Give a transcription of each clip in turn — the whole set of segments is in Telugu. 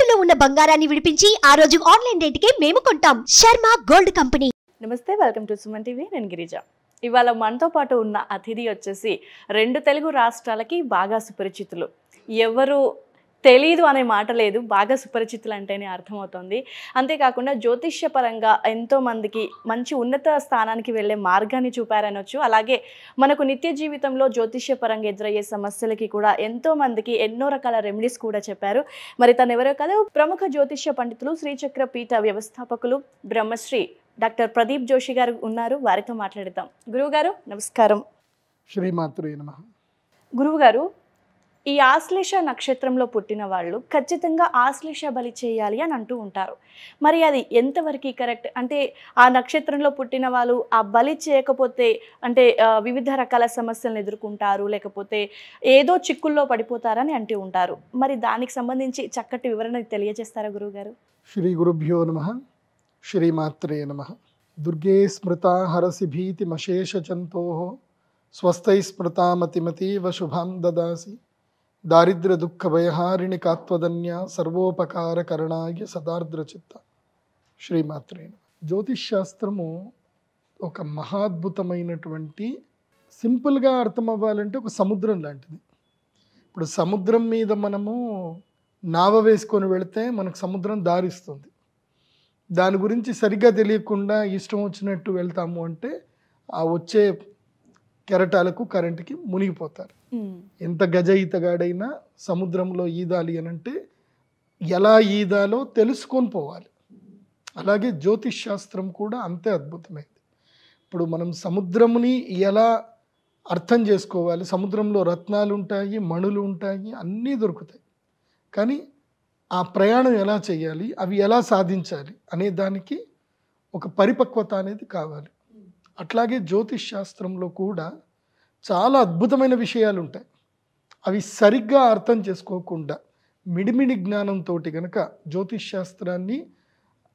తాకట్టులో ఉన్న బంగారాన్ని విడిపించి ఆ రోజు ఆన్లైన్ రేటుకే మేము కొంటాం. Sharma gold company. నమస్తే, వెల్కమ్ టు సుమన్ టీవీ. నేను గిరిజ. ఇవాళ మనతో పాటు ఉన్న అతిథి వచ్చేసి 2 తెలుగు రాష్ట్రాలకి బాగా సుపరిచితులు. ఎవరు తెలీదు అనే మాట లేదు, బాగా సుపరిచితులు అంటేనే అర్థమవుతుంది. అంతేకాకుండా జ్యోతిష్యపరంగా ఎంతోమందికి మంచి ఉన్నత స్థానానికి వెళ్ళే మార్గాన్ని చూపారనొచ్చు. అలాగే మనకు నిత్య జీవితంలో జ్యోతిష్యపరంగా ఎదురయ్యే సమస్యలకి కూడా ఎంతోమందికి ఎన్నో రకాల రెమెడీస్ కూడా చెప్పారు. మరి తను ఎవరో కాదు, ప్రముఖ జ్యోతిష్య పండితులు, శ్రీచక్ర పీఠ వ్యవస్థాపకులు బ్రహ్మశ్రీ డాక్టర్ ప్రదీప్ జోషి గారు ఉన్నారు. వారితో మాట్లాడతాం. గురువు గారు నమస్కారం. శ్రీమాత్రే నమః. గురువు గారు, ఈ ఆశ్లేష నక్షత్రంలో పుట్టిన వాళ్ళు ఖచ్చితంగా ఆశ్లేష బలి చేయాలి అని అంటూ ఉంటారు. మరి అది ఎంతవరకు కరెక్ట్? అంటే ఆ నక్షత్రంలో పుట్టిన వాళ్ళు ఆ బలి చేయకపోతే అంటే వివిధ రకాల సమస్యలను ఎదుర్కొంటారు, లేకపోతే ఏదో చిక్కుల్లో పడిపోతారని అంటూ ఉంటారు. మరి దానికి సంబంధించి చక్కటి వివరణ తెలియజేస్తారా గురువుగారు? శ్రీ గురుభ్యో నమః. శ్రీమాత్రే నమః. దుర్గే స్మృతా హరసి భీతిమశేషచంతోః స్వస్థై స్మృతా మతిమతీవ శుభాం దదాసి దారిద్ర్య దుఃఖ భయహారిణి కాత్వదన్య సర్వోపకారకరణాయ సదార్ద్రచిత్త. శ్రీమాత్రే నమః. జ్యోతిష్ శాస్త్రము ఒక మహాద్భుతమైనటువంటి, సింపుల్గా అర్థం అవ్వాలంటే ఒక సముద్రం లాంటిది. ఇప్పుడు సముద్రం మీద మనము నావ వేసుకొని వెళితే మనకు సముద్రం దారిస్తుంది. దాని గురించి సరిగ్గా తెలియకుండా ఇష్టం వచ్చినట్టు వెళ్తాము అంటే ఆ వచ్చే కెరటాలకు కరెంటుకి మునిగిపోతారు. ఎంత గజ ఈతగాడైనా సముద్రంలో ఈదాలి అని అంటే ఎలా ఈదాలో తెలుసుకొని పోవాలి. అలాగే జ్యోతిష్ శాస్త్రం కూడా అంతే అద్భుతమైంది. ఇప్పుడు మనం సముద్రముని ఎలా అర్థం చేసుకోవాలి, సముద్రంలో రత్నాలు ఉంటాయి, మణులు ఉంటాయి, అన్నీ దొరుకుతాయి. కానీ ఆ ప్రయాణం ఎలా చేయాలి, అవి ఎలా సాధించాలి అనే దానికి ఒక పరిపక్వత అనేది కావాలి. అట్లాగే జ్యోతిష్ శాస్త్రంలో కూడా చాలా అద్భుతమైన విషయాలు ఉంటాయి. అవి సరిగ్గా అర్థం చేసుకోకుండా మిడిమిడి జ్ఞానంతో కనుక జ్యోతిష్ శాస్త్రాన్ని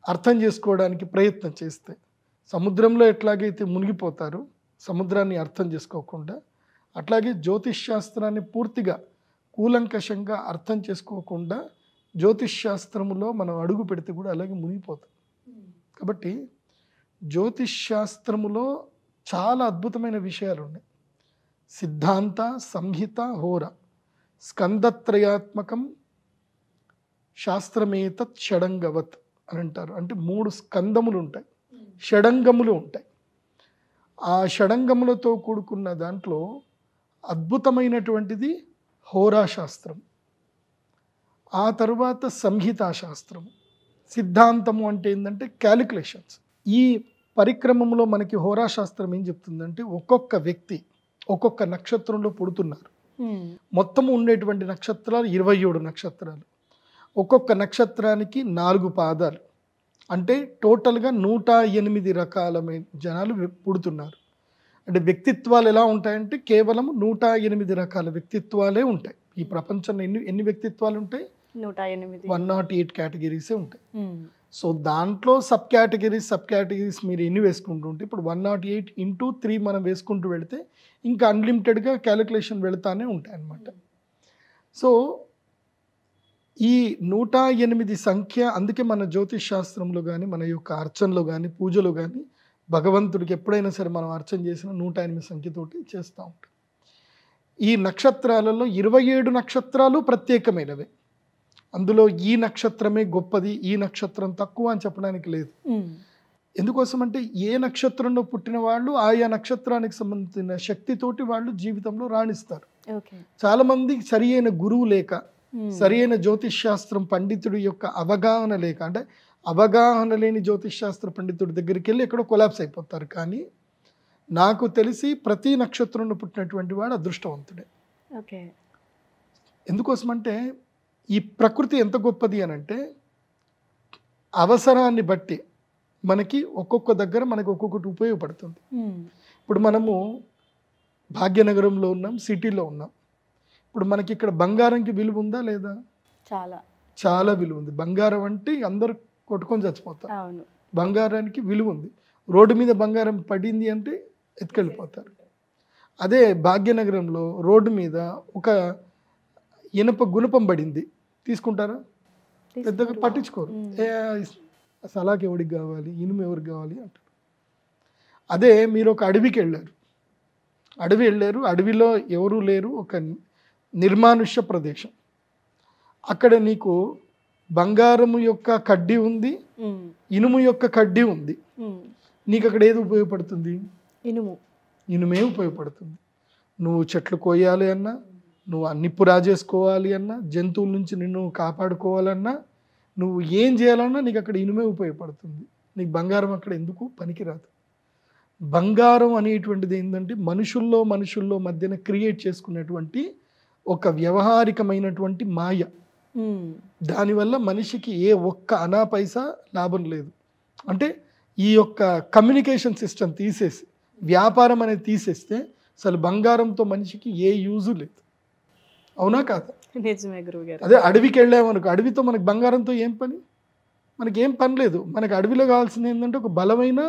అర్థం చేసుకోవడానికి ప్రయత్నం చేస్తే సముద్రంలో ఎట్లాగైతే మునిగిపోతారో సముద్రాన్ని అర్థం చేసుకోకుండా, అట్లాగే జ్యోతిష్ శాస్త్రాన్ని పూర్తిగా కూలంకషంగా అర్థం చేసుకోకుండా జ్యోతిష్ శాస్త్రములో మనం అడుగు పెడితే కూడా అలాగే మునిగిపోతాం. కాబట్టి జ్యోతిష్ శాస్త్రములో చాలా అద్భుతమైన విషయాలు ఉన్నాయి. సిద్ధాంత, సంహిత, హోర, స్కందత్రయాత్మకం శాస్త్రమేతత్ షడంగవత్ అని అంటారు. అంటే 3 స్కందములు ఉంటాయి, షడంగములు ఉంటాయి. ఆ షడంగములతో కూడుకున్న దాంట్లో అద్భుతమైనటువంటిది హోరాశాస్త్రం, ఆ తరువాత సంహితాశాస్త్రము, సిద్ధాంతము అంటే ఏంటంటే క్యాలిక్యులేషన్స్. ఈ పరిక్రమంలో మనకి హోరాశాస్త్రం ఏం చెప్తుందంటే ఒక్కొక్క వ్యక్తి ఒక్కొక్క నక్షత్రంలో పుడుతున్నారు. మొత్తము ఉండేటువంటి నక్షత్రాలు 27 నక్షత్రాలు. ఒక్కొక్క నక్షత్రానికి 4 పాదాలు, అంటే టోటల్గా 108 రకాలమైన జనాలు పుడుతున్నారు. అంటే వ్యక్తిత్వాలు ఎలా ఉంటాయంటే కేవలం 108 రకాల వ్యక్తిత్వాలే ఉంటాయి. ఈ ప్రపంచంలో ఎన్ని వ్యక్తిత్వాలు ఉంటాయి? 108 కేటగిరీసే ఉంటాయి. సో దాంట్లో సబ్ కేటగిరీస్ మీరు ఎన్ని వేసుకుంటూ ఉంటే ఇప్పుడు 108 × 3 మనం వేసుకుంటూ వెళితే ఇంకా అన్లిమిటెడ్గా క్యాలిక్యులేషన్ వెళుతూనే ఉంటాయి అన్నమాట. సో ఈ 108 సంఖ్య, అందుకే మన జ్యోతిష్ శాస్త్రంలో కానీ మన యొక్క అర్చనలో కానీ పూజలో కానీ భగవంతుడికి ఎప్పుడైనా సరే మనం అర్చన చేసిన 108 సంఖ్యతోటి చేస్తూ ఉంటాం. ఈ నక్షత్రాలలో 27 నక్షత్రాలు ప్రత్యేకమైనవే. అందులో ఈ నక్షత్రమే గొప్పది, ఈ నక్షత్రం తక్కువ అని చెప్పడానికి లేదు. ఎందుకోసం అంటే ఏ నక్షత్రంలో పుట్టిన వాళ్ళు ఆయా నక్షత్రానికి సంబంధించిన శక్తితోటి వాళ్ళు జీవితంలో రాణిస్తారు. చాలామంది సరి అయిన గురువు లేక, సరి అయిన జ్యోతిష్ శాస్త్రం పండితుడి యొక్క అవగాహన లేక, అంటే అవగాహన లేని జ్యోతిష్ శాస్త్ర పండితుడి దగ్గరికి వెళ్ళి ఎక్కడో కొలాప్స్ అయిపోతారు. కానీ నాకు తెలిసి ప్రతి నక్షత్రంలో పుట్టినటువంటి వాడు అదృష్టవంతుడే. ఎందుకోసమంటే ఈ ప్రకృతి ఎంత గొప్పది అని అంటే అవసరాన్ని బట్టి మనకి ఒక్కొక్క దగ్గర మనకి ఒక్కొక్కటి ఉపయోగపడుతుంది. ఇప్పుడు మనము భాగ్యనగరంలో ఉన్నాం, సిటీలో ఉన్నాం. ఇప్పుడు మనకి ఇక్కడ బంగారంకి విలువ ఉందా లేదా? చాలా విలువ ఉంది. బంగారం అంటే అందరూ కొట్టుకొని చచ్చిపోతారు. బంగారానికి విలువ ఉంది. రోడ్డు మీద బంగారం పడింది అంటే ఎత్తుకెళ్ళిపోతారు. అదే భాగ్యనగరంలో రోడ్డు మీద ఒక ఇనప గుణపం పడింది, తీసుకుంటారా? పెద్దగా పట్టించుకోరు. సలాకి ఎవరికి కావాలి, ఇనుము ఎవరికి కావాలి అంటారు. అదే మీరు ఒక అడవికి వెళ్ళారు, అడవిలో ఎవరూ లేరు, ఒక నిర్మానుష్య ప్రదేశం. అక్కడ నీకు బంగారము యొక్క కడ్డీ ఉంది, ఇనుము యొక్క కడ్డీ ఉంది. నీకు అక్కడ ఏది ఉపయోగపడుతుంది? ఇనుమే ఉపయోగపడుతుంది. నువ్వు చెట్లు కోయాలి అన్నా, నువ్వు నిప్పు రాజేసుకోవాలి అన్నా, జంతువుల నుంచి నిన్ను కాపాడుకోవాలన్నా, నువ్వు ఏం చేయాలన్నా నీకు అక్కడ ఇనుమే ఉపయోగపడుతుంది. నీకు బంగారం అక్కడ ఎందుకు పనికిరాదు. బంగారం అనేటువంటిది ఏంటంటే మనుషుల్లో మధ్యన క్రియేట్ చేసుకున్నటువంటి ఒక వ్యవహారికమైనటువంటి మాయ. దానివల్ల మనిషికి ఏ ఒక్క అనా పైసా లాభం లేదు. అంటే ఈ యొక్క కమ్యూనికేషన్ సిస్టమ్ తీసేసి, వ్యాపారం అనేది తీసేస్తే అసలు బంగారంతో మనిషికి ఏ యూజు లేదు. అవునా కాదా? నిజమే గురువుగారు. అదే అడవికి వెళ్ళామనుకో, అడవితో మనకు బంగారంతో ఏం పని? మనకి ఏం పని లేదు. మనకు అడవిలో కావాల్సింది ఏంటంటే ఒక బలమైన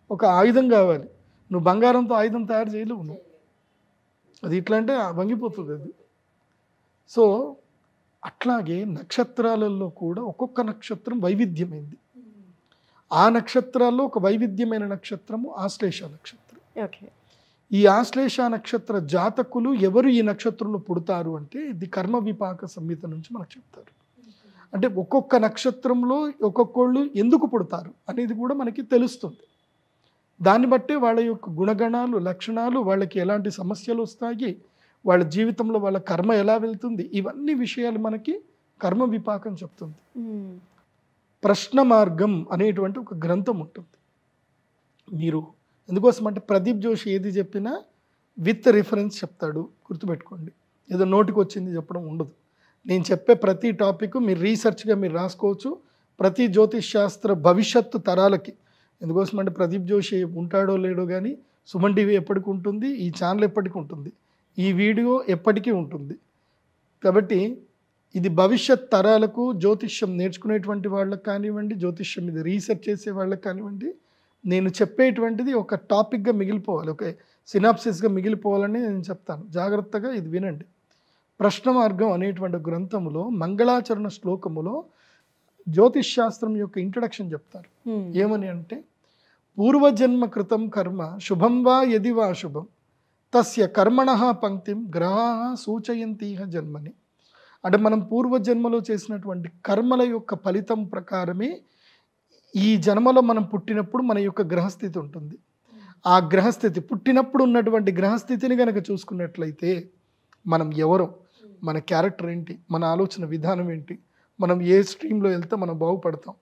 ఒక ఆయుధం కావాలి. నువ్వు బంగారంతో ఆయుధం తయారు చేయలేవు. నువ్వు అది ఇట్లా అంటే వంగిపోతుంది అది. సో అట్లాగే నక్షత్రాలలో కూడా ఒక్కొక్క నక్షత్రం వైవిధ్యమైంది. ఆ నక్షత్రాల్లో ఒక వైవిధ్యమైన నక్షత్రము ఆశ్లేష నక్షత్రం. ఈ ఆశ్లేష నక్షత్ర జాతకులు ఎవరు ఈ నక్షత్రంలో పుడతారు అంటే ఇది కర్మ విపాక సంహిత నుంచి మనకు చెప్తారు. అంటే ఒక్కొక్క నక్షత్రంలో ఒక్కొక్కళ్ళు ఎందుకు పుడతారు అనేది కూడా మనకి తెలుస్తుంది. దాన్ని బట్టే వాళ్ళ యొక్క గుణగణాలు, లక్షణాలు, వాళ్ళకి ఎలాంటి సమస్యలు వస్తాయి, వాళ్ళ జీవితంలో వాళ్ళ కర్మ ఎలా వెళ్తుంది, ఇవన్నీ విషయాలు మనకి కర్మ విపాకం చెప్తుంది. ప్రశ్న మార్గం అనేటువంటి ఒక గ్రంథం ఉంటుంది. మీరు ఎందుకోసం అంటే ప్రదీప్ జోషి ఏది చెప్పినా విత్ రిఫరెన్స్ చెప్తాడు, గుర్తుపెట్టుకోండి. ఏదో నోటికి వచ్చింది చెప్పడం ఉండదు. నేను చెప్పే ప్రతి టాపిక్ మీరు రీసెర్చ్గా మీరు రాసుకోవచ్చు. ప్రతి జ్యోతిష్ శాస్త్ర భవిష్యత్తు తరాలకి, ఎందుకోసం అంటే ప్రదీప్ జోషి ఉంటాడో లేడో కానీ సుమన్ టీవీ ఎప్పటికి ఉంటుంది, ఈ ఛానల్ ఎప్పటికీ ఉంటుంది, ఈ వీడియో ఎప్పటికీ ఉంటుంది. కాబట్టి ఇది భవిష్యత్ తరాలకు జ్యోతిష్యం నేర్చుకునేటువంటి వాళ్ళకి కానివ్వండి, జ్యోతిష్యం మీద రీసెర్చ్ చేసే వాళ్ళకి కానివ్వండి, నేను చెప్పేటువంటిది ఒక టాపిక్గా మిగిలిపోవాలి, ఒక సినాప్సిస్గా మిగిలిపోవాలని నేను చెప్తాను. జాగ్రత్తగా ఇది వినండి. ప్రశ్న మార్గం అనేటువంటి గ్రంథములో మంగళాచరణ శ్లోకములో జ్యోతిష్ శాస్త్రం యొక్క ఇంట్రడక్షన్ చెప్తారు. ఏమని అంటే, పూర్వజన్మ కృతం కర్మ శుభం వా యది వా శుభం తస్య కర్మణః పంక్తిం గ్రహాః సూచయంతిహ జన్మని. అంటే మనం పూర్వజన్మలో చేసినటువంటి కర్మల యొక్క ఫలితం ప్రకారమే ఈ జన్మలో మనం పుట్టినప్పుడు మన యొక్క గ్రహస్థితి ఉంటుంది. ఆ గ్రహస్థితి పుట్టినప్పుడు ఉన్నటువంటి గ్రహస్థితిని కనుక చూసుకున్నట్లయితే మనం ఎవరు, మన క్యారెక్టర్ ఏంటి, మన ఆలోచన విధానం ఏంటి, మనం ఏ స్ట్రీమ్లో వెళ్తే మనం బాగుపడతాం,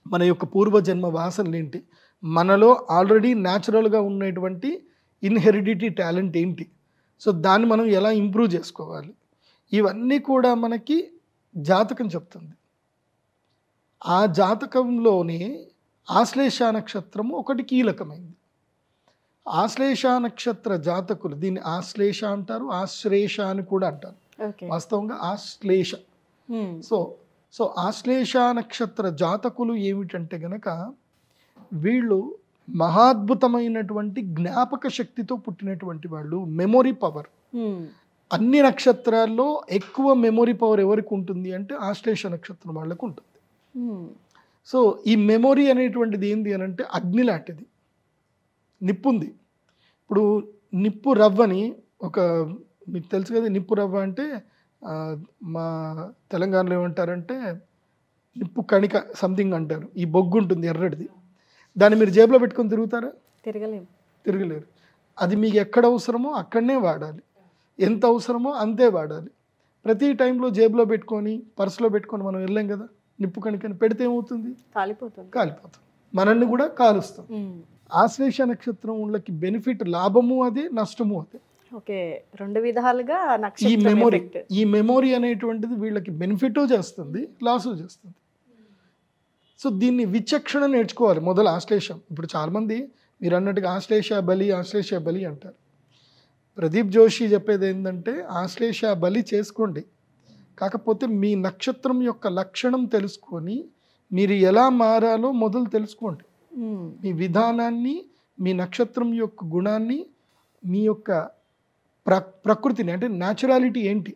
మన యొక్క పూర్వజన్మ వాసనలు ఏంటి, మనలో ఆల్రెడీ న్యాచురల్గా ఉన్నటువంటి ఇన్హెరిడిటీ టాలెంట్ ఏంటి, సో దాన్ని మనం ఎలా ఇంప్రూవ్ చేసుకోవాలి, ఇవన్నీ కూడా మనకి జాతకం చెప్తుంది. ఆ జాతకంలోనే ఆశ్లేష నక్షత్రము ఒకటి కీలకమైంది. ఆశ్లేష నక్షత్ర జాతకులు దీన్ని ఆశ్లేష అంటారు, ఆశ్లేష అని కూడా అంటారు. వాస్తవంగా ఆశ్లేష. సో ఆశ్లేష నక్షత్ర జాతకులు ఏమిటంటే గనక వీళ్ళు మహాద్భుతమైనటువంటి జ్ఞాపక శక్తితో పుట్టినటువంటి వాళ్ళు. మెమొరీ పవర్ అన్ని నక్షత్రాల్లో ఎక్కువ మెమొరీ పవర్ ఎవరికి ఉంటుంది అంటే ఆశ్లేష నక్షత్రం వాళ్ళకు ఉంటుంది. సో ఈ మెమొరీ అనేటువంటిది ఏంది అని అంటే అగ్ని లాంటిది, నిప్పు ఉంది. ఇప్పుడు నిప్పు రవ్వని ఒక మీకు తెలుసు కదా, నిప్పు రవ్వ అంటే మా తెలంగాణలో ఏమంటారంటే నిప్పు కణిక సంథింగ్ అంటారు. ఈ బొగ్గు ఉంటుంది ఎర్రటిది, దాన్ని మీరు జేబులో పెట్టుకొని తిరుగుతారా? తిరగలేరు. అది మీకు ఎక్కడ అవసరమో అక్కడనే వాడాలి, ఎంత అవసరమో అంతే వాడాలి. ప్రతి టైంలో జేబులో పెట్టుకొని పర్సులో పెట్టుకొని మనం వెళ్ళాం కదా, నిప్పు కణికని పెడితే ఏమవుతుంది? కాలిపోతుంది. మనల్ని కూడా కాలుస్తాం. ఆశ్లేష నక్షత్రం వాళ్ళకి బెనిఫిట్ లాభము అదే, నష్టము అదే. రెండు విధాలుగా ఈ మెమొరీ అనేటువంటిది వీళ్ళకి బెనిఫిట్ చేస్తుంది, లాసు చేస్తుంది. సో దీన్ని విచక్షణ నేర్చుకోవాలి మొదలు ఆశ్లేషం. ఇప్పుడు చాలామంది మీరు అన్నట్టుగా ఆశ్లేష బలి అంటారు. ప్రదీప్ జోషి చెప్పేది ఏంటంటే ఆశ్లేష బలి చేసుకోండి, కాకపోతే మీ నక్షత్రం యొక్క లక్షణం తెలుసుకొని మీరు ఎలా మారాలో మొదలు తెలుసుకోండి. మీ విధానాన్ని, మీ నక్షత్రం యొక్క గుణాన్ని, మీ యొక్క ప్రకృతిని అంటే న్యాచురాలిటీ ఏంటి.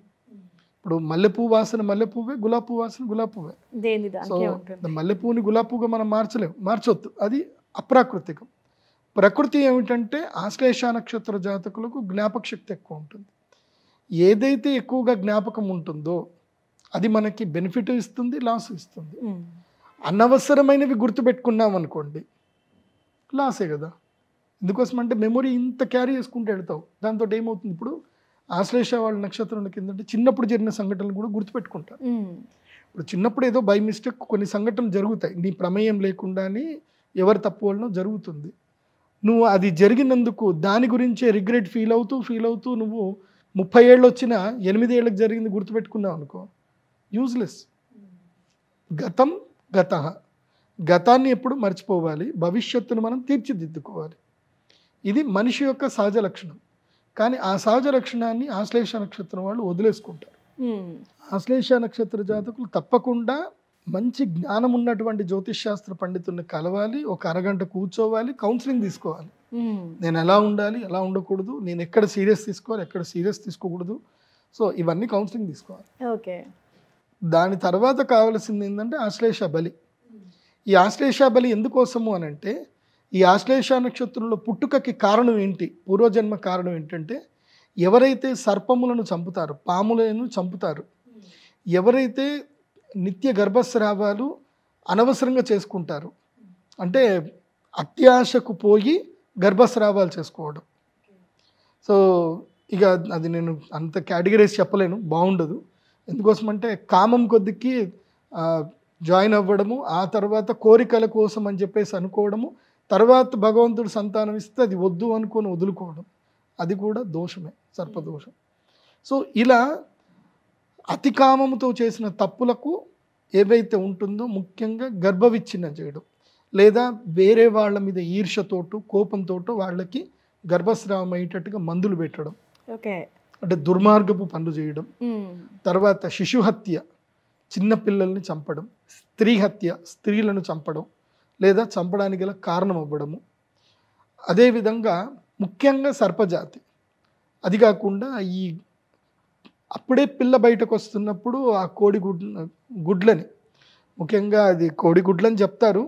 ఇప్పుడు మల్లెపూ వాసన మల్లెపువ్వే, గులాబీ పువ్వు వాసన గులాబీ పువ్వే. దేని సో దానికే ఉంటుంది. మల్లెపూని గులాబీ పువ్వుగా మనం మార్చొద్దు, అది అప్రాకృతికం. ప్రకృతి ఏమిటంటే ఆశ్లేష నక్షత్ర జాతకులకు జ్ఞాపక శక్తి ఎక్కువ ఉంటుంది. ఏదైతే ఎక్కువగా జ్ఞాపకం ఉంటుందో అది మనకి బెనిఫిట్ ఇస్తుంది, లాస్ ఇస్తుంది. అనవసరమైనవి గుర్తుపెట్టుకున్నాం అనుకోండి, లాసే కదా. ఎందుకోసం అంటే మెమొరీ ఇంత క్యారీ చేసుకుంటూ వెళ్తావు. దాంతో ఏమవుతుంది, ఇప్పుడు ఆశ్లేష వాళ్ళ నక్షత్రం కిందంటే చిన్నప్పుడు జరిగిన సంఘటనలు కూడా గుర్తుపెట్టుకుంటారు. ఇప్పుడు చిన్నప్పుడు ఏదో బై మిస్టేక్ కొన్ని సంఘటనలు జరుగుతాయి, నీ ప్రమేయం లేకుండానే ఎవరు తప్పు వలన జరుగుతుంది. నువ్వు అది జరిగినందుకు దాని గురించే రిగ్రెట్ ఫీల్ అవుతూ నువ్వు 30 ఏళ్ళు వచ్చినా 8 ఏళ్ళకి జరిగింది గుర్తుపెట్టుకున్నావు అనుకో, యూజ్లెస్. గతం గతః, గతాన్ని ఎప్పుడు మర్చిపోవాలి, భవిష్యత్తును మనం తీర్చిదిద్దుకోవాలి. ఇది మనిషి యొక్క సహజ లక్షణం. కానీ ఆ సహజ లక్షణాన్ని ఆశ్లేష నక్షత్రం వాళ్ళు వదిలేసుకుంటారు. ఆశ్లేష నక్షత్ర జాతకులు తప్పకుండా మంచి జ్ఞానం ఉన్నటువంటి జ్యోతిష్ శాస్త్ర పండితుల్ని కలవాలి, ఒక అరగంట కూర్చోవాలి, కౌన్సిలింగ్ తీసుకోవాలి. నేను ఎలా ఉండాలి, ఎలా ఉండకూడదు, నేను ఎక్కడ సీరియస్ తీసుకోవాలి, ఎక్కడ సీరియస్ తీసుకోకూడదు. సో ఇవన్నీ కౌన్సిలింగ్ తీసుకోవాలి. ఓకే. దాని తర్వాత కావాల్సింది ఏంటంటే ఆశ్లేష బలి. ఈ ఆశ్లేష బలి ఎందుకోసము అని అంటే, ఈ ఆశ్లేష నక్షత్రంలో పుట్టుకకి కారణం ఏంటి, పూర్వజన్మ కారణం ఏంటంటే, ఎవరైతే సర్పములను చంపుతారు, పాములను చంపుతారు, ఎవరైతే నిత్య గర్భస్రావాలు అనవసరంగా చేసుకుంటారు, అంటే అత్యాశకు పోయి గర్భస్రావాలు చేసుకోవడం. సో ఇక అది నేను అంత కేటగిరైజ్ చెప్పలేను, బాగుండదు. ఎందుకోసం అంటే కామం కొద్దికి జాయిన్ అవ్వడము, ఆ తర్వాత కోరికల కోసం అని చెప్పేసి అనుకోవడము, తర్వాత భగవంతుడు సంతానం ఇస్తే అది వద్దు అనుకొని వదులుకోవడం, అది కూడా దోషమే, సర్పదోషం. సో ఇలా అతి కామముతో చేసిన తప్పులకు ఏవైతే ఉంటుందో, ముఖ్యంగా గర్భవిచ్ఛిన్నం చేయడం, లేదా వేరే వాళ్ళ మీద ఈర్ష్యతోటో కోపంతోటో వాళ్ళకి గర్భస్రావం అయ్యేటట్టుగా మందులు పెట్టడం, ఓకే, అంటే దుర్మార్గపు పనులు చేయడం. తర్వాత శిశు హత్య, చిన్న పిల్లల్ని చంపడం, స్త్రీ హత్య, స్త్రీలను చంపడం లేదా చంపడానికి గల కారణం అవ్వడము. అదేవిధంగా ముఖ్యంగా సర్పజాతి. అది కాకుండా ఈ అప్పుడే పిల్ల బయటకు వస్తున్నప్పుడు ఆ కోడి గుడ్లని, ముఖ్యంగా అది కోడి గుడ్లని చెప్తారు,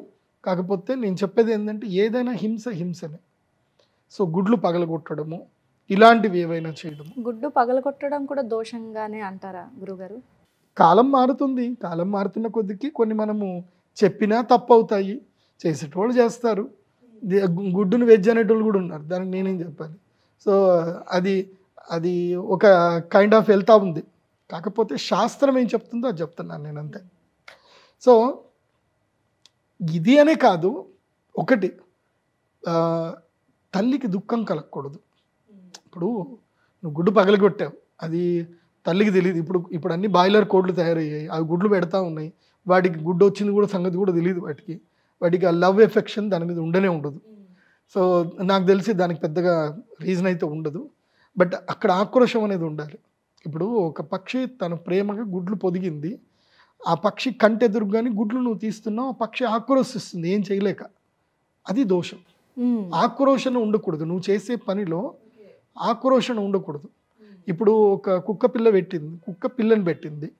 కాకపోతే నేను చెప్పేది ఏంటంటే ఏదైనా హింసనే. సో గుడ్లు పగలగొట్టడము, ఇలాంటివి ఏవైనా చేయడము. గుడ్డు పగలగొట్టడం కూడా దోషంగానే అంటారా గురుగారు? కాలం మారుతుంది, కాలం మారుతున్న కొద్దికి కొన్ని మనము చెప్పినా తప్పు అవుతాయి, చేసేటోళ్ళు చేస్తారు. గుడ్డును వెజ్ అనేటోళ్ళు కూడా ఉన్నారు, దానికి నేనేం చెప్పాలి. సో అది ఒక కైండ్ ఆఫ్ వెళ్తా ఉంది. కాకపోతే శాస్త్రం ఏం చెప్తుందో అది చెప్తున్నాను నేను, అంతే. సో ఇది అనే కాదు, ఒకటి తల్లికి దుఃఖం కలగకూడదు. ఇప్పుడు నువ్వు గుడ్డు పగలగొట్టావు, అది తల్లికి తెలియదు. ఇప్పుడు అన్ని బాయిలర్ కోడ్లు తయారయ్యాయి, అవి గుడ్లు పెడతా ఉన్నాయి, వాటికి గుడ్డు వచ్చింది కూడా సంగతి కూడా తెలియదు. వాటికి ఆ లవ్ ఎఫెక్షన్ దాని మీద ఉండనే ఉండదు. సో నాకు తెలిసి దానికి పెద్దగా రీజన్ అయితే ఉండదు. బట్ అక్కడ ఆక్రోషం అనేది ఉండాలి. ఇప్పుడు ఒక పక్షి తన ప్రేమగా గుడ్లు పొదిగింది, ఆ పక్షి కంటెదురుగాని గుడ్లు నువ్వు తీస్తున్నావు, ఆ పక్షి ఆక్రోశిస్తుంది ఏం చేయలేక, అది దోషం. ఆక్రోషణ ఉండకూడదు, నువ్వు చేసే పనిలో ఆక్రోషణ ఉండకూడదు. ఇప్పుడు ఒక కుక్క పిల్లని పెట్టింది,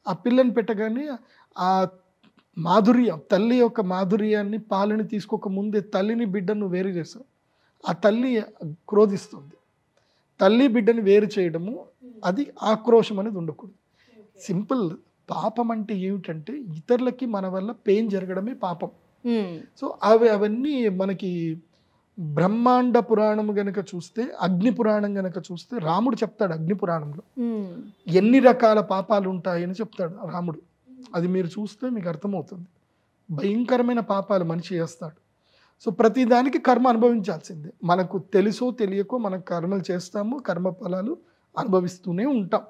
ఆ పిల్లని పెట్టగానే ఆ మాధుర్యం, తల్లి యొక్క మాధుర్యాన్ని, పాలని తీసుకోక ముందే తల్లిని బిడ్డను వేరు చేస్తావు, ఆ తల్లి క్రోధిస్తుంది. తల్లి బిడ్డని వేరు చేయడము, అది ఆక్రోషం అనేది ఉండకూడదు. సింపుల్. పాపం అంటే ఏమిటంటే ఇతరులకి మన వల్ల పెయిన్ జరగడమే పాపం. సో అవన్నీ మనకి బ్రహ్మాండ పురాణం గనక చూస్తే, అగ్ని పురాణం గనక చూస్తే రాముడు చెప్తాడు, అగ్ని పురాణంలో ఎన్ని రకాల పాపాలు ఉంటాయని చెప్తాడు రాముడు. అది మీరు చూస్తే మీకు అర్థమవుతుంది. భయంకరమైన పాపాలు మనిషి చేస్తాడు. సో ప్రతిదానికి కర్మ అనుభవించాల్సిందే. మనకు తెలుసో తెలియకో మనం కర్మలు చేస్తాము, కర్మ ఫలాలు అనుభవిస్తూనే ఉంటాం,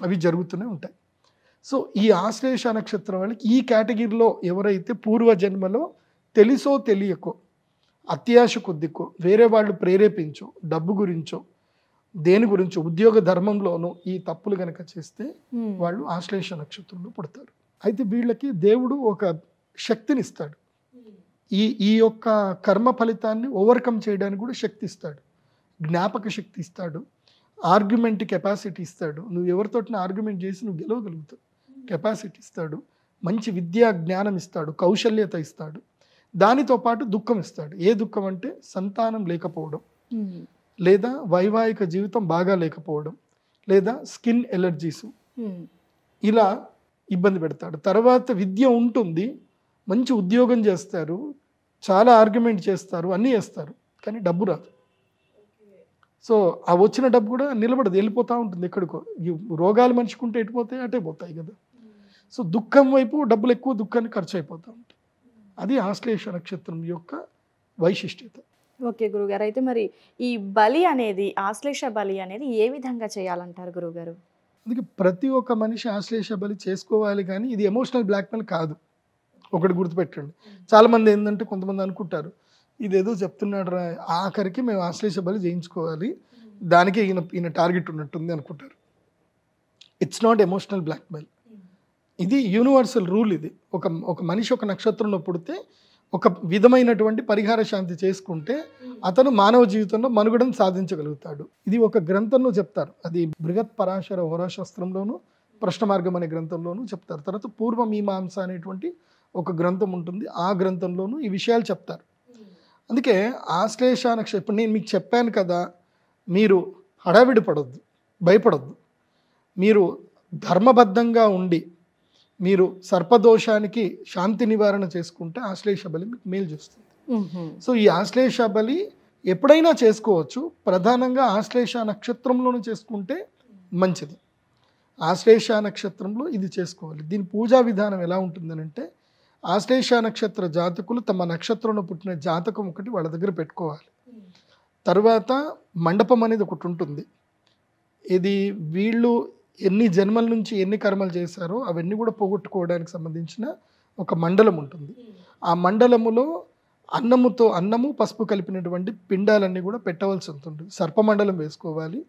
అవి జరుగుతూనే ఉంటాయి. సో ఈ ఆశ్లేష నక్షత్రం వాళ్ళకి ఈ కేటగిరీలో ఎవరైతే పూర్వజన్మలో తెలుసో తెలియకో, అత్యాశ కొద్దికో, వేరే వాళ్ళు ప్రేరేపించో, డబ్బు గురించో, దేని గురించో, ఉద్యోగ ధర్మంలోనో ఈ తప్పులు గనక చేస్తే వాళ్ళు ఆశ్లేష నక్షత్రంలో పుడతారు. అయితే వీళ్ళకి దేవుడు ఒక శక్తిని ఇస్తాడు, ఈ యొక్క కర్మ ఫలితాన్ని ఓవర్కమ్ చేయడానికి కూడా శక్తి ఇస్తాడు, జ్ఞాపక శక్తి ఇస్తాడు. ఆర్గ్యుమెంట్ కెపాసిటీ ఇస్తాడు. నువ్వు ఎవరితోటిన ఆర్గ్యుమెంట్ చేసి నువ్వు గెలవగలుగుతావు. కెపాసిటీ ఇస్తాడు, మంచి విద్యా జ్ఞానం ఇస్తాడు, కౌశల్యత ఇస్తాడు. దానితో పాటు దుఃఖం ఇస్తాడు. ఏ దుఃఖం అంటే సంతానం లేకపోవడం, లేదా వైవాహిక జీవితం బాగా లేకపోవడం, లేదా స్కిన్ ఎలర్జీస్, ఇలా ఇబ్బంది పెడతాడు. తర్వాత విద్య ఉంటుంది, మంచి ఉద్యోగం చేస్తారు, చాలా ఆర్గ్యుమెంట్ చేస్తారు, అన్నీ చేస్తారు, కానీ డబ్బు రాదు. సో ఆ వచ్చిన డబ్బు కూడా నిలబడదు, వెళ్ళిపోతూ ఉంటుంది ఎక్కడికో. ఈ రోగాలు మనిషికుంటే ఎటుపోతాయి అటే పోతాయి కదా. సో దుఃఖం వైపు డబ్బులు ఎక్కువ దుఃఖాన్ని ఖర్చు అయిపోతూ ఉంటాయి. అది ఆశ్లేష నక్షత్రం యొక్క వైశిష్ట్యత. ఓకే గురుగారు, అయితే మరి ఈ బలి అనేది, ఆశ్లేష బలి అనేది ఏ విధంగా చేయాలంటారు గురుగారు? అందుకే ప్రతి ఒక్క మనిషి ఆశ్లేష బలి చేసుకోవాలి, కానీ ఇది ఎమోషనల్ బ్లాక్మెయిల్ కాదు. ఒకటి గుర్తుపెట్టండి. చాలామంది ఏంటంటే కొంతమంది అనుకుంటారు ఇదేదో చెప్తున్నాడు రా, ఆఖరికి మేము ఆశ్లేష బలి చేయించుకోవాలి, దానికే ఈయన టార్గెట్ ఉన్నట్టుంది అనుకుంటారు. It's not emotional blackmail. ఇది యూనివర్సల్ రూల్. ఇది ఒక మనిషి ఒక నక్షత్రంలో పుడితే ఒక విధమైనటువంటి పరిహార శాంతి చేసుకుంటే అతను మానవ జీవితంలో మనుగడను సాధించగలుగుతాడు. ఇది ఒక గ్రంథంలో చెప్తారు. అది బృహత్ పరాశర హోరాశాస్త్రంలోను, ప్రశ్న మార్గం అనే గ్రంథంలోనూ చెప్తారు. తర్వాత పూర్వ మీమాంస అనేటువంటి ఒక గ్రంథం ఉంటుంది, ఆ గ్రంథంలోనూ ఈ విషయాలు చెప్తారు. అందుకే ఆశ్లేష నక్షత్రం, ఇప్పుడు నేను మీకు చెప్పాను కదా, మీరు హడావిడి పడొద్దు, భయపడొద్దు. మీరు ధర్మబద్ధంగా ఉండి మీరు సర్పదోషానికి శాంతి నివారణ చేసుకుంటే ఆశ్లేష బలి మీకు మేలు చేస్తుంది. సో ఈ ఆశ్లేష బలి ఎప్పుడైనా చేసుకోవచ్చు, ప్రధానంగా ఆశ్లేష నక్షత్రంలోనే చేసుకుంటే మంచిది. ఆశ్లేష నక్షత్రంలో ఇది చేసుకోవాలి. దీని పూజా విధానం ఎలా ఉంటుందనంటే, ఆశ్లేష నక్షత్ర జాతకులు తమ నక్షత్రంలో పుట్టిన జాతకం ఒకటి వాళ్ళ దగ్గర పెట్టుకోవాలి. తర్వాత మండపం అనేది ఒకటి ఉంటుంది. ఇది వీళ్ళు ఎన్ని జన్మల నుంచి ఎన్ని కర్మలు చేశారో అవన్నీ కూడా పోగొట్టుకోవడానికి సంబంధించిన ఒక మండలం ఉంటుంది. ఆ మండలములో అన్నము పసుపు కలిపినటువంటి పిండాలన్నీ కూడా పెట్టవలసి ఉంటుంది. సర్పమండలం వేసుకోవాలి,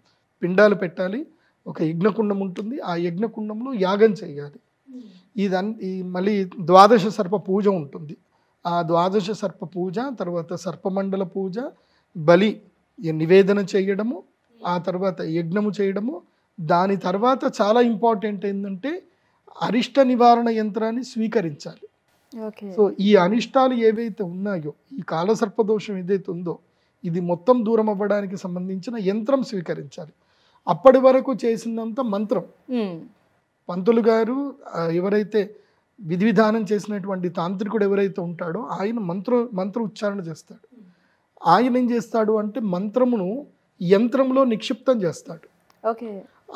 పిండాలు పెట్టాలి, ఒక యజ్ఞకుండం ఉంటుంది, ఆ యజ్ఞకుండంలో యాగం చేయాలి. ఈ మళ్ళీ ద్వాదశ సర్ప పూజ ఉంటుంది. ఆ ద్వాదశ సర్ప పూజ తర్వాత సర్పమండల పూజ, బలి నివేదన చేయడము, ఆ తర్వాత యజ్ఞము చేయడము. దాని తర్వాత చాలా ఇంపార్టెంట్ ఏంటంటే అరిష్ట నివారణ యంత్రాన్ని స్వీకరించాలి. సో ఈ అనిష్టాలు ఏవైతే ఉన్నాయో, ఈ కాలసర్పదోషం ఏదైతే ఉందో, ఇది మొత్తం దూరం అవ్వడానికి సంబంధించిన యంత్రం స్వీకరించాలి. అప్పటి వరకు చేసినంత మంత్రం, పంతులు గారు ఎవరైతే విధి విధానం చేసినటువంటి తాంత్రికుడు ఎవరైతే ఉంటాడో ఆయన మంత్ర ఉచ్చారణ చేస్తాడు. ఆయన ఏం చేస్తాడు అంటే మంత్రమును యంత్రంలో నిక్షిప్తం చేస్తాడు. ఓకే.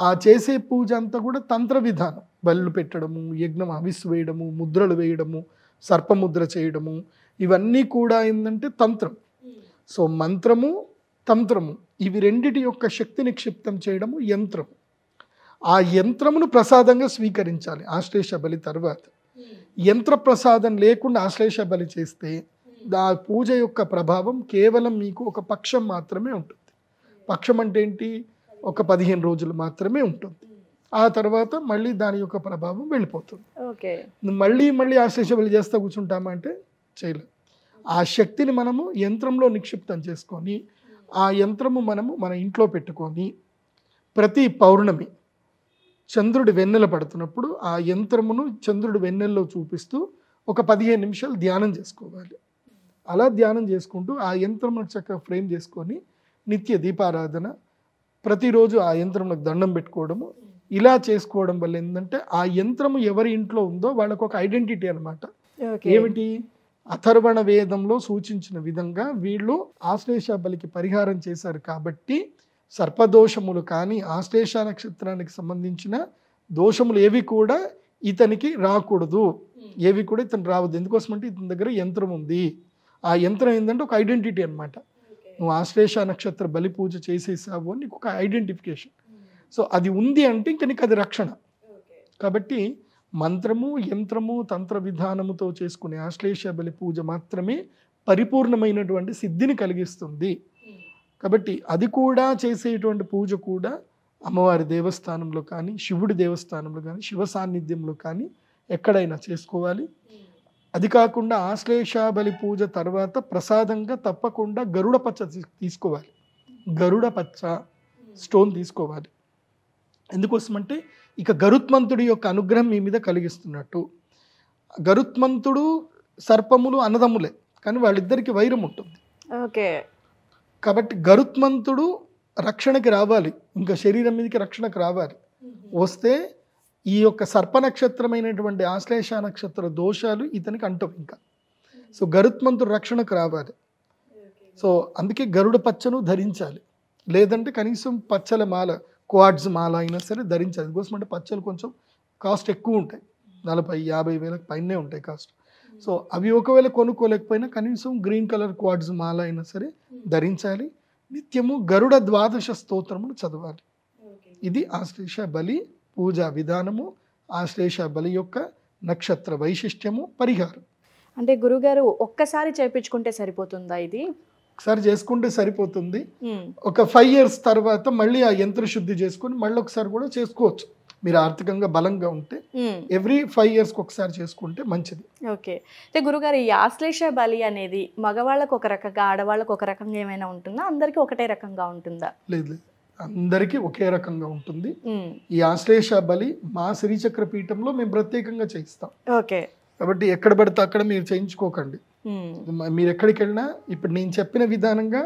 ఆ చేసే పూజ అంతా కూడా తంత్ర విధానం, బళ్ళు పెట్టడము, యజ్ఞం హవిస్సు వేయడము, ముద్రలు వేయడము, సర్పముద్ర చేయడము, ఇవన్నీ కూడా ఏంటంటే తంత్రం. సో మంత్రము తంత్రము ఇవి రెండిటి యొక్క శక్తి నిక్షిప్తం చేయడము యంత్రం. ఆ యంత్రమును ప్రసాదంగా స్వీకరించాలి ఆశ్లేష బలి తర్వాత. యంత్ర ప్రసాదం లేకుండా ఆశ్లేష బలి చేస్తే ఆ పూజ యొక్క ప్రభావం కేవలం మీకు ఒక పక్షం మాత్రమే ఉంటుంది. పక్షం అంటే ఏంటి? ఒక 15 రోజులు మాత్రమే ఉంటుంది. ఆ తర్వాత మళ్ళీ దాని యొక్క ప్రభావం వెళ్ళిపోతుంది. మళ్ళీ ఆశ్లేష బలి చేస్తా కూర్చుంటామా అంటే చేయలేం. ఆ శక్తిని మనము యంత్రంలో నిక్షిప్తం చేసుకొని ఆ యంత్రము మనము మన ఇంట్లో పెట్టుకొని ప్రతి పౌర్ణమి చంద్రుడి వెన్నెల పడుతున్నప్పుడు ఆ యంత్రమును చంద్రుడి వెన్నెల్లో చూపిస్తూ ఒక 15 నిమిషాలు ధ్యానం చేసుకోవాలి. అలా ధ్యానం చేసుకుంటూ ఆ యంత్రమును చక్కగా ఫ్రేమ్ చేసుకొని నిత్య దీపారాధన, ప్రతిరోజు ఆ యంత్రంలోకి దండం పెట్టుకోవడము, ఇలా చేసుకోవడం వల్ల ఏంటంటే ఆ యంత్రము ఎవరి ఇంట్లో ఉందో వాళ్ళకు ఒక ఐడెంటిటీ అనమాట. ఏమిటి? అథర్వణ వేదంలో సూచించిన విధంగా వీళ్ళు ఆశ్లేష బలికి పరిహారం చేశారు కాబట్టి సర్పదోషములు కానీ ఆశ్లేష నక్షత్రానికి సంబంధించిన దోషములు ఏవి కూడా ఇతనికి రాకూడదు, ఏవి కూడా ఇతను రావద్దు. ఎందుకోసం అంటే ఇతని దగ్గర యంత్రం ఉంది. ఆ యంత్రం ఏంటంటే ఒక ఐడెంటిటీ అనమాట. నువ్వు ఆశ్లేష నక్షత్ర బలి పూజ చేసేసావు అని నీకు ఒక ఐడెంటిఫికేషన్. సో అది ఉంది అంటే ఇంక నీకు అది రక్షణ. కాబట్టి మంత్రము, యంత్రము, తంత్ర విధానముతో చేసుకునే ఆశ్లేష బలి పూజ మాత్రమే పరిపూర్ణమైనటువంటి సిద్ధిని కలిగిస్తుంది. కాబట్టి అది కూడా చేసేటువంటి పూజ కూడా అమ్మవారి దేవస్థానంలో కానీ, శివుడి దేవస్థానంలో కానీ, శివ సాన్నిధ్యంలో కానీ ఎక్కడైనా చేసుకోవాలి. అది కాకుండా ఆశ్లేష బలి పూజ తర్వాత ప్రసాదంగా తప్పకుండా గరుడ పచ్చ తీసుకోవాలి. గరుడ పచ్చ స్టోన్ తీసుకోవాలి. ఎందుకోసమంటే ఇక గరుత్మంతుడి యొక్క అనుగ్రహం మీ మీద కలిగిస్తున్నట్టు. గరుత్మంతుడు సర్పములు అన్నదమ్ములే, కానీ వాళ్ళిద్దరికి వైరం ఉంటుంది. ఓకే. కాబట్టి గరుత్మంతుడు రక్షణకి రావాలి, ఇంకా శరీరం మీదకి రక్షణకు రావాలి. వస్తే ఈ యొక్క సర్ప నక్షత్రమైనటువంటి ఆశ్లేష నక్షత్ర దోషాలు ఇతనికి అంటవు ఇంకా. సో గరుత్మంతుడు రక్షణకు రావాలి. సో అందుకే గరుడ పచ్చను ధరించాలి, లేదంటే కనీసం పచ్చల మాల, క్వాడ్స్ మాల అయినా సరే ధరించాలి. అందుకోసం అంటే పచ్చలు కొంచెం కాస్ట్ ఎక్కువ ఉంటాయి, 40,000-50 వేలకు పైనే ఉంటాయి కాస్ట్. సో అవి ఒకవేళ కొనుక్కోలేకపోయినా కనీసం గ్రీన్ కలర్ క్వాడ్స్ మాల అయినా సరే ధరించాలి. నిత్యము గరుడ ద్వాదశ స్తోత్రమును చదవాలి. ఇది ఆశ్లేష బలి పూజా విధానము, ఆశ్లేష బలి యొక్క నక్షత్ర వైశిష్ట్యము, పరిహారం. అంటే గురుగారు ఒక్కసారి చేయించుకుంటే సరిపోతుందా ఇది? ఒకసారి చేసుకుంటే సరిపోతుంది. ఒక 5 years తర్వాత మళ్ళీ ఆ యంత్ర శుద్ధి చేసుకొని మళ్ళీ ఒకసారి కూడా చేసుకోవచ్చు. మీరు ఆర్థికంగా బలంగా ఉంటే ఎవ్రీ 5 years ఒకసారి చేసుకుంటే మంచిది. ఓకే. అయితే గురుగారు ఈ ఆశ్లేష బలి అనేది మగవాళ్ళకు ఒక రకంగా, ఆడవాళ్ళకు ఒక రకంగా ఏమైనా ఉంటుందా? అందరికీ ఒకటే రకంగా ఉంటుందా? లేదు, అందరికీ ఒకే రకంగా ఉంటుంది. ఈ ఆశ్లేష బలి మా శ్రీచక్ర పీఠంలో మేము ప్రత్యేకంగా చేయిస్తాం. ఓకే. కాబట్టి ఎక్కడ పడితే అక్కడ మీరు చేయించుకోకండి. మీరు ఎక్కడికి వెళ్ళినా ఇప్పుడు నేను చెప్పిన విధానంగా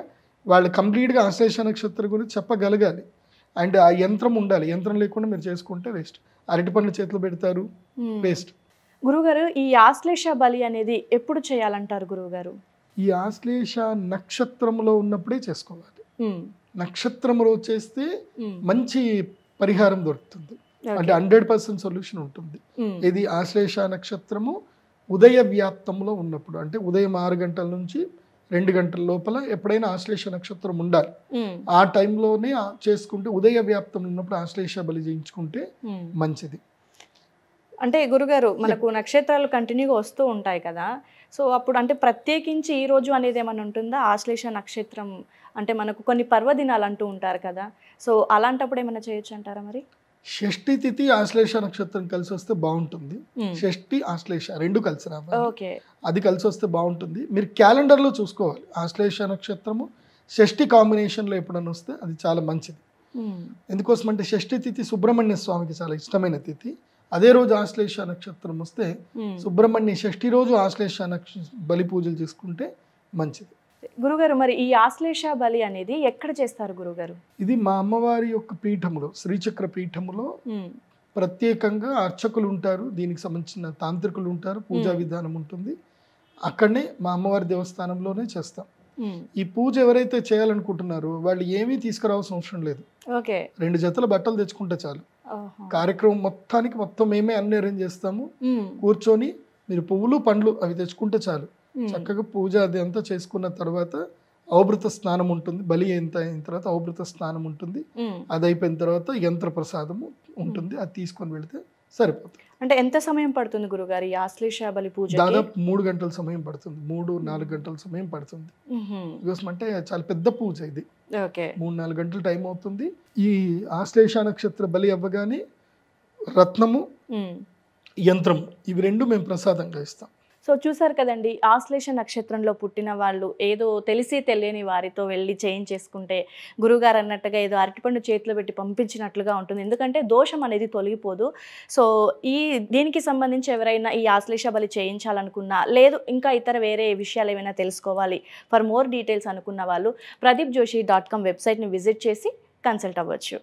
వాళ్ళు కంప్లీట్గా ఆశ్లేష నక్షత్రం గురించి చెప్పగలగాలి. అండ్ ఆ యంత్రం ఉండాలి. యంత్రం లేకుండా మీరు చేసుకుంటే వేస్ట్. అరటి పండ్లు చేతిలో పెడతారు, వేస్ట్. గురుగారు ఈ ఆశ్లేష బలి అనేది ఎప్పుడు చేయాలంటారు గురువుగారు? ఈ ఆశ్లేష నక్షత్రంలో ఉన్నప్పుడే చేసుకోవాలి. నక్షత్రంలో చేస్తే మంచి పరిహారం దొరుకుతుంది, అంటే 100% సొల్యూషన్ ఉంటుంది. ఇది ఆశ్లేష నక్షత్రము ఉదయ వ్యాప్తంలో ఉన్నప్పుడు, అంటే ఉదయం 6 గంటల నుంచి 2 గంటల లోపల ఎప్పుడైనా ఆశ్లేష నక్షత్రం ఉండాలి. ఆ టైంలోనే చేసుకుంటే, ఉదయ వ్యాప్తం ఉన్నప్పుడు ఆశ్లేష బలి చేయించుకుంటే మంచిది. అంటే గురుగారు మనకు నక్షత్రాలు కంటిన్యూగా వస్తూ ఉంటాయి కదా, సో అప్పుడు అంటే ప్రత్యేకించి ఈ రోజు అనేది ఏమైనా ఉంటుందా? ఆశ్లేష నక్షత్రం అంటే మనకు కొన్ని పర్వదినాలు అంటూ ఉంటారు కదా, సో అలాంటప్పుడు ఏమైనా చేయొచ్చు అంటారా మరి? షష్ఠి తిథి ఆశ్లేష నక్షత్రం కలిసి వస్తే బాగుంటుంది. షష్ఠి ఆశ్లేష రెండు కలిసి రావాలి, అది కలిసి వస్తే బాగుంటుంది. మీరు క్యాలెండర్లో చూసుకోవాలి. ఆశ్లేష నక్షత్రము షష్ఠి కాంబినేషన్లో ఎప్పుడన్నా వస్తే అది చాలా మంచిది. ఎందుకోసం అంటే షష్ఠి తిథి సుబ్రహ్మణ్య స్వామికి చాలా ఇష్టమైన తిథి. అదే రోజు ఆశ్లేష నక్షత్రం వస్తే సుబ్రహ్మణ్య షష్ఠి రోజు ఆశ్లేష బలి పూజలు చేసుకుంటే మంచిది. గురుగారు మరి ఈ ఆశ్లేష బలి అనేది ఎక్కడ చేస్తారు గురుగారు? ఇది మా అమ్మవారి యొక్క పీఠములో, శ్రీచక్ర పీఠములో ప్రత్యేకంగా అర్చకులు ఉంటారు, దీనికి సంబంధించిన తాంత్రికులు ఉంటారు, పూజా విధానం ఉంటుంది. అక్కడనే మా అమ్మవారి దేవస్థానంలోనే చేస్తాం. ఈ పూజ ఎవరైతే చేయాలనుకుంటున్నారో వాళ్ళు ఏమీ తీసుకురావాల్సిన అవసరం లేదు. 2 జతల బట్టలు తెచ్చుకుంటే చాలు. కార్యక్రమం మొత్తం మేమే అన్ని అరేంజ్ చేస్తాము. కూర్చొని మీరు పువ్వులు పండ్లు అవి తెచ్చుకుంటే చాలు. చక్కగా పూజ అది అంతా చేసుకున్న తర్వాత ఔభృత స్నానం ఉంటుంది. బలి అయిన తర్వాత ఔభృత స్నానం ఉంటుంది. అది అయిపోయిన తర్వాత యంత్ర ప్రసాదము ఉంటుంది, అది తీసుకొని వెళితే సరిపోతుంది. అంటే ఎంత సమయం పడుతుంది గురుగారు ఈ ఆశ్లేష బలి పూజ? దాదాపు 3 గంటల సమయం పడుతుంది, 3-4 గంటల సమయం పడుతుంది. బికాస్ అంటే చాలా పెద్ద పూజ ఇది. 3-4 గంటలు టైం అవుతుంది. ఈ ఆశ్లేష నక్షత్ర బలి అవ్వగానే రత్నము, యంత్రము ఇవి 2 మేము ప్రసాదంగా ఇస్తాం. సో చూసారు కదండి, ఆశ్లేష నక్షత్రంలో పుట్టిన వాళ్ళు ఏదో తెలిసి తెలియని వారితో వెళ్ళి చేయించేసుకుంటే గురుగారు అన్నట్టుగా ఏదో అరటిపండు చేతిలో పెట్టి పంపించినట్లుగా ఉంటుంది. ఎందుకంటే దోషం అనేది తొలగిపోదు. సో దీనికి సంబంధించి ఎవరైనా ఈ ఆశ్లేష బలి చేయించాలనుకున్నా, లేదు ఇంకా ఇతర వేరే విషయాలు ఏమైనా తెలుసుకోవాలి, ఫర్ మోర్ డీటెయిల్స్ అనుకున్న వాళ్ళు pradeepjoshi.com వెబ్సైట్ని విజిట్ చేసి కన్సల్ట్ అవ్వచ్చు.